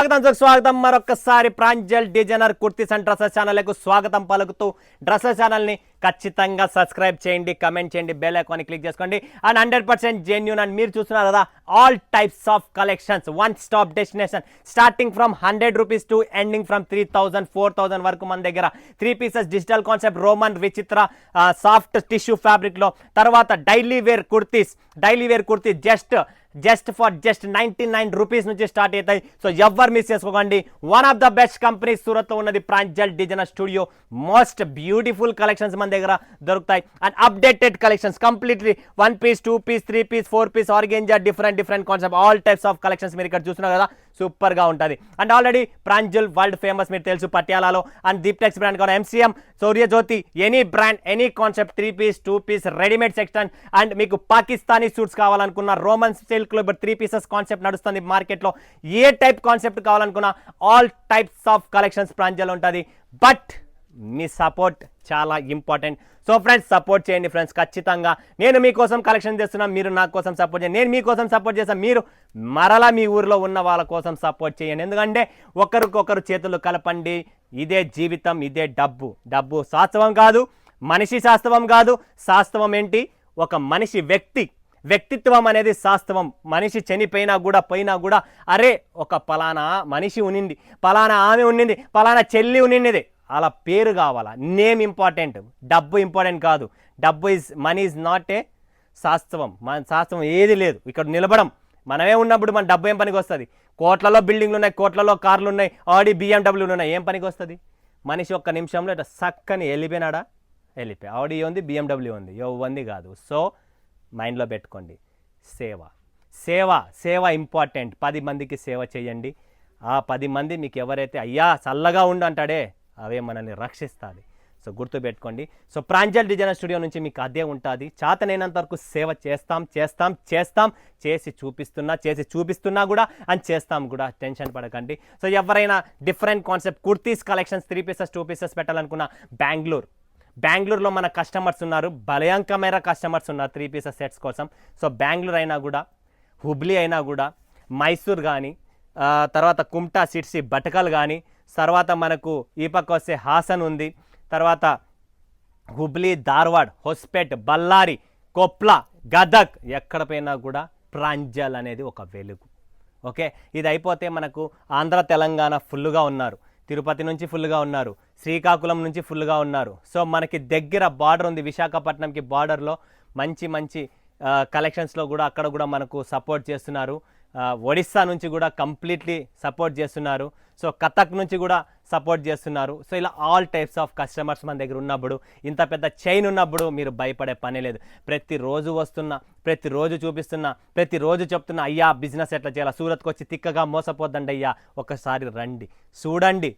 స్వాగతం మరొకసారి Pranjal designer kurtis and dresses ఛానల్కు స్వాగతం పలుకుతూ డ్రెస్సెస్ ఛానల్ని ఖచ్చితంగా సబ్స్క్రైబ్ చేయండి, కమెంట్ చేయండి, బెల్ ఐకాన్ని క్లిక్ చేసుకోండి. అండ్ 100% జెన్యూన్ అండ్ మీరు చూస్తున్నారు కదా all types of collections, one stop destination starting from 100 rupees to ending from 3000 4000 వరకు మన దగ్గర 3 pieces digital concept Roman Vichitra soft tissue ఫ్యాబ్రిక్లో. తర్వాత daily wear kurtis just for 99 rupees నుంచి స్టార్ట్ అవుతాయి. సో ఎవరు మిస్ చేసుకోకండి. One of the best company సూరత్లో ఉన్నది Pranjal designer studio. Most beautiful collections మన దగ్గర దొరుకుతాయి and updated collections completely 1 piece 2 piece 3 piece 4 piece organza different concept all types of collections మీరు ఇక్కడ చూస్తున్నారు కదా, సూపర్గా ఉంటుంది. And already Pranjal world famous మీరు తెలుసు పటియాలాలో. అండ్ దీప్టెక్స్ బ్రాండ్ కావాలి, MCM, Suryajyoti, any brand any concept 3 piece 2 piece readymade section. And మీకు పాకిస్తానీ సూట్స్ కావాలనుకున్న రోమన్ సిల్క్లో ఇప్పుడు 3 పీసెస్ కాన్సెప్ట్ నడుస్తుంది మార్కెట్లో. ఏ టైప్ కాన్సెప్ట్ కావాలనుకున్నా all types of collections Pranjal ఉంటుంది. బట్ మీ సపోర్ట్ చాలా ఇంపార్టెంట్. సో ఫ్రెండ్స్ సపోర్ట్ చేయండి ఫ్రెండ్స్ ఖచ్చితంగా. నేను మీకోసం కలెక్షన్ చేస్తున్నాను, మీరు నా కోసం సపోర్ట్ చేయండి. నేను మీకోసం సపోర్ట్ చేస్తాను, మీరు మరలా మీ ఊరిలో ఉన్న వాళ్ళ కోసం సపోర్ట్ చేయండి. ఎందుకంటే ఒకరికొకరు చేతులు కలపండి. ఇదే జీవితం, ఇదే డబ్బు శాస్త్రం కాదు, మనిషి శాస్త్రం కాదు. శాస్త్రం ఏంటి? ఒక మనిషి వ్యక్తిత్వం అనేది శాస్త్రం. మనిషి చనిపోయినా కూడా అరే ఒక పలానా మనిషి ఉన్నింది, పలానా ఆమె ఉన్నింది, పలానా చెల్లి ఉన్నింది, అలా పేరు కావాలా. నేమ్ ఇంపార్టెంట్, డబ్బు ఇంపార్టెంట్ కాదు. మనీ ఈజ్ నాట్ ఏ శాస్త్రం. మన శాస్త్రం ఏది లేదు. ఇక్కడ నిలబడం మనమే ఉన్నప్పుడు మన డబ్బు ఏం పనికి వస్తుంది? కోట్లలో బిల్డింగ్లు ఉన్నాయి, కోట్లలో కార్లు ఉన్నాయి, ఆడి BMW ఉన్నాయి, ఏం పనికి వస్తుంది? మనిషి ఒక్క నిమిషంలో ఇట్లా సక్కని వెళ్ళిపోయి ఆడి ఉంది, BMW ఉంది, ఇవ్వంది కాదు. సో మైండ్లో పెట్టుకోండి. సేవ ఇంపార్టెంట్. 10 మందికి సేవ చేయండి. ఆ 10 మంది మీకు ఎవరైతే అయ్యా చల్లగా ఉండు అంటాడే అవే మనల్ని రక్షిస్తుంది. సో గుర్తుపెట్టుకోండి. సో ప్రాంజల్ డిజైనర్ స్టూడియో నుంచి మీకు అదే ఉంటుంది. చేతనైనంత వరకు సేవ చేస్తాం, చేసి చూపిస్తున్నా కూడా అండ్ చేస్తాం కూడా. టెన్షన్ పడకండి. సో ఎవరైనా different concept kurtis collections 3 pieces 2 pieces పెట్టాలనుకున్న బెంగళూరులో మన కస్టమర్స్ ఉన్నారు, భయంకరమైన కస్టమర్స్ ఉన్నారు 3 పీసెస్ సెట్స్ కోసం. సో బెంగళూరు అయినా కూడా, హుబ్లీ అయినా కూడా, మైసూర్ కానీ, తర్వాత కుమ్టా సిట్సి బటకల్ కానీ, తర్వాత మనకు ఈ పక్క వస్తే హాసన్ ఉంది, తర్వాత హుబ్లీ, ధార్వాడ్, హొస్పేట్, బళ్ళారి, కొప్లా, గదక్, ఎక్కడ పోయినా కూడా ప్రాంజల్ అనేది ఒక వెలుగు. ఓకే, ఇది అయిపోతే మనకు ఆంధ్ర తెలంగాణ ఫుల్గా ఉన్నారు, తిరుపతి నుంచి ఫుల్గా ఉన్నారు, శ్రీకాకుళం నుంచి ఫుల్గా ఉన్నారు. సో మనకి దగ్గర బార్డర్ ఉంది, విశాఖపట్నంకి బార్డర్లో మంచి కలెక్షన్స్లో కూడా అక్కడ కూడా మనకు సపోర్ట్ చేస్తున్నారు. ఒడిస్సా నుంచి కూడా కంప్లీట్లీ సపోర్ట్ చేస్తున్నారు. సో కథక్ నుంచి కూడా సపోర్ట్ చేస్తున్నారు. సో ఇలా ఆల్ టైప్స్ ఆఫ్ కస్టమర్స్ మన దగ్గర ఉన్నప్పుడు, ఇంత పెద్ద చైన్ ఉన్నప్పుడు మీరు భయపడే పని లేదు. ప్రతిరోజు వస్తున్నా, ప్రతిరోజు చూపిస్తున్నా, ప్రతిరోజు చెప్తున్నా అయ్యా బిజినెస్ ఎట్లా చేయాలి, సూరత్కి వచ్చి తిక్కగా మోసపోద్దండి అయ్యా, ఒకసారి రండి,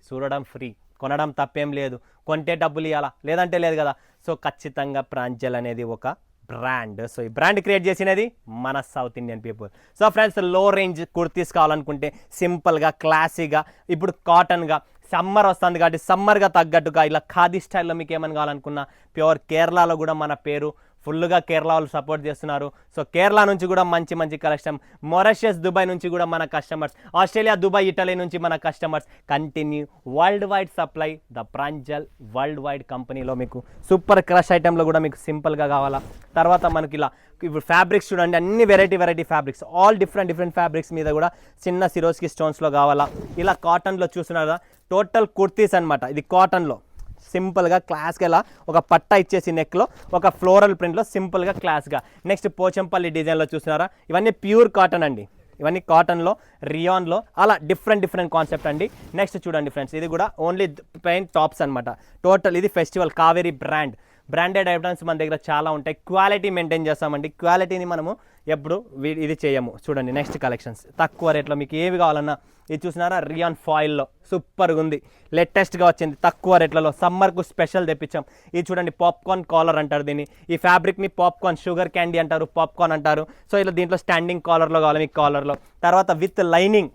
చూడడం ఫ్రీ, కొనడం తప్పేం లేదు, కొంటే డబ్బులు ఇవ్వాలా లేదంటే లేదు కదా. సో ఖచ్చితంగా ప్రాంజల్ అనేది ఒక బ్రాండ్. సో ఈ బ్రాండ్ క్రియేట్ చేసినది మన south Indian people. So friends లో రేంజ్ కుర్తీస్ కావాలనుకుంటే సింపుల్గా క్లాసీగా, ఇప్పుడు కాటన్గా, సమ్మర్ వస్తుంది కాబట్టి సమ్మర్గా తగ్గట్టుగా ఇలా ఖాదీ స్టైల్లో మీకు ఏమని కావాలనుకున్నా ప్యూర్ కేరళలో కూడా మన పేరు ఫుల్గా కేరళ వాళ్ళు సపోర్ట్ చేస్తున్నారు. సో కేరళ నుంచి కూడా మంచి కలెక్షన్, మొరషియస్, దుబాయ్ నుంచి కూడా మన కస్టమర్స్, ఆస్ట్రేలియా, దుబాయ్, ఇటలీ నుంచి మన customers continue world wide supply the Pranjal world wide కంపెనీలో. మీకు సూపర్ క్రష్ ఐటెంలో కూడా మీకు సింపుల్గా కావాలా. తర్వాత మనకి ఇలా ఇప్పుడు ఫ్యాబ్రిక్స్ చూడండి, అన్ని variety fabrics, all different fabrics మీద కూడా చిన్న సిరోస్కి స్టోన్స్లో కావాలా. ఇలా కాటన్లో చూస్తున్నారా, టోటల్ కుర్తీస్ అనమాట. ఇది కాటన్లో సింపుల్గా క్లాస్గా ఇలా ఒక పట్టా ఇచ్చేసి నెక్లో ఒక ఫ్లోరల్ ప్రింట్లో సింపుల్గా క్లాస్గా. నెక్స్ట్ పోచంపల్లి డిజైన్లో చూస్తున్నారా, ఇవన్నీ ప్యూర్ కాటన్ అండి, ఇవన్నీ కాటన్లో, రియాన్లో, అలా డిఫరెంట్ కాన్సెప్ట్ అండి. నెక్స్ట్ చూడండి ఫ్రెండ్స్, ఇది కూడా ఓన్లీ ప్లెయిన్ టాప్స్ అనమాట. టోటల్ ఇది ఫెస్టివల్ కావేరీ బ్రాండెడ్ ఐటమ్స్ మన దగ్గర చాలా ఉంటాయి. క్వాలిటీ మెయింటైన్ చేస్తామండి, క్వాలిటీని మనము ఎప్పుడు ఇది చేయము. చూడండి నెక్స్ట్ కలెక్షన్స్ తక్కువ రేట్లో మీకు ఏవి కావాలన్నా ఇది చూసినారా, రియాన్ ఫాయిల్లో సూపర్గా ఉంది, లేటెస్ట్గా వచ్చింది, తక్కువ రేట్లలో సమ్మర్కు స్పెషల్ తెప్పించాం. ఇది చూడండి పాప్కార్న్ కాలర్ అంటారు దీన్ని, ఈ ఫ్యాబ్రిక్ని పాప్కార్న్, షుగర్ క్యాండీ అంటారు, పాప్కార్న్ అంటారు. సో ఇలా దీంట్లో స్టాండింగ్ కాలర్లో కావాలి మీకు, కాలర్లో. తర్వాత విత్ లైనింగ్,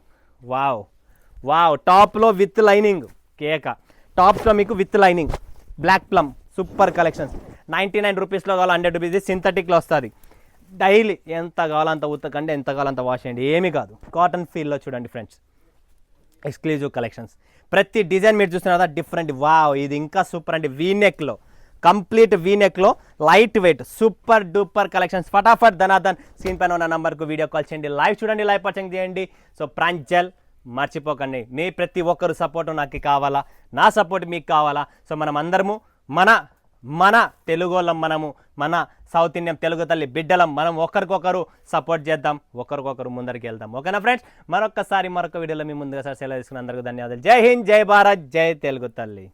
వావ్ టాప్లో విత్ లైనింగ్, టాప్స్లో మీకు with lining, black plum, super collections. 99 రూపీస్లో కావాలి, 100 రూపీస్ సింథటిక్లో వస్తుంది. డైలీ ఎంత కావాలంత ఉతకండి, ఎంత కావాలంత వాష్ చేయండి, ఏమీ కాదు. కాటన్ ఫీల్లో చూడండి ఫ్రెండ్స్, ఎక్స్క్లూజివ్ కలెక్షన్స్. ప్రతి డిజైన్ మీరు చూస్తున్నారు కదా డిఫరెంట్. వావ్, ఇది ఇంకా సూపర్ అండి. వీనెక్లో, కంప్లీట్ వీనెక్లో light weight super duper collections. ఫటాఫట్ ధనాధన్ స్క్రీన్ పైన ఉన్న నంబర్కు వీడియో కాల్ చేయండి, లైవ్ చూడండి, లైవ్ పర్చేంజ్ చేయండి. సో ప్రాంజల్ మర్చిపోకండి, మీ ప్రతి ఒక్కరు సపోర్టు నాకు కావాలా, నా సపోర్ట్ మీకు కావాలా. సో మనం అందరము మన తెలుగోళ్ళం, మనము మన సౌత్ ఇండియన్ తెలుగు తల్లి బిడ్డలం, మనం ఒకరికొకరు సపోర్ట్ చేద్దాం, ఒకరికొకరు ముందరికి వెళ్దాం. ఓకేనా ఫ్రెండ్స్, మరొక వీడియోలో మీ ముందుగా సెలవు తీసుకుని అందరికీ ధన్యవాదాలు. జై హింద్, జై భారత్, జై తెలుగు తల్లి.